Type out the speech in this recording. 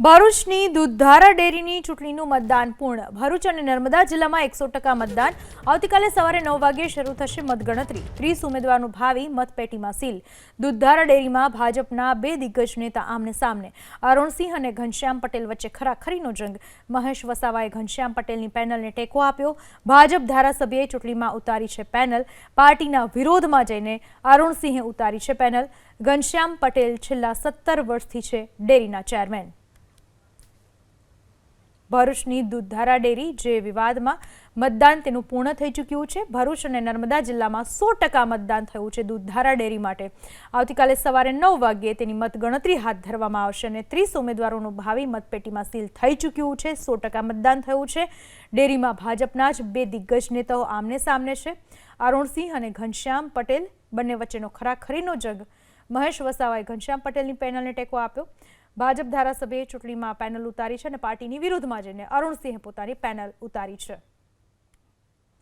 ભરૂચની દૂધધારા ડેરીની ચૂંટણીનું મતદાન પૂર્ણ। ભરૂચ અને નર્મદા જિલ્લામાં 100% મતદાન। આવતીકાલે સવારે 9 વાગ્યે શરૂ થશે મતગણતરી। 30 ઉમેદવારનું ભાવિ મતપેટીમાં સીલ। દૂધધારા ડેરીમાં ભાજપના બે દિગ્ગજ નેતા આમને સામને। અરુણસિંહ અને ઘનશ્યામ પટેલ વચ્ચે ખરાખરીનો જંગ। મહેશ વસાવાએ ઘનશ્યામ પટેલની પેનલને ટેકો આપ્યો। ભાજપ ધારાસભ્યએ ચૂંટણીમાં ઉતારી છે પેનલ। પાર્ટીના વિરોધમાં જઈને અરુણસિંહે ઉતારી છે પેનલ। ઘનશ્યામ પટેલ છેલ્લા 17 વર્ષથી છે ડેરીના ચેરમેન। ભરૂચની દૂધધારા ડેરી જે વિવાદમાં મતદાન તેનું પૂર્ણ થઈ ચૂક્યું છે। ભરૂચ અને નર્મદા જિલ્લામાં 100% મતદાન થયું છે દૂધધારા ડેરી માટે। આવતીકાલે સવારે 9 વાગ્યે તેની મતગણતરી હાથ ધરવામાં આવશે અને 30 ઉમેદવારોનું ભાવિ મતપેટીમાં સીલ થઈ ચૂક્યું છે। 100% મતદાન થયું છે। ડેરીમાં ભાજપના જ બે દિગ્ગજ નેતાઓ આમને સામને છે। અરુણસિંહ અને ઘનશ્યામ પટેલ બંને વચ્ચેનો ખરાખરીનો જંગ। મહેશ વસાવાએ ઘનશ્યામ પટેલની પેનલને ટેકો આપ્યો। ભાજપ ધારાસભ્યએ ચૂંટણીમાં પેનલ ઉતારી છે અને પાર્ટીની વિરુદ્ધમાં જઈને અરુણસિંહે પોતાની પેનલ ઉતારી છે।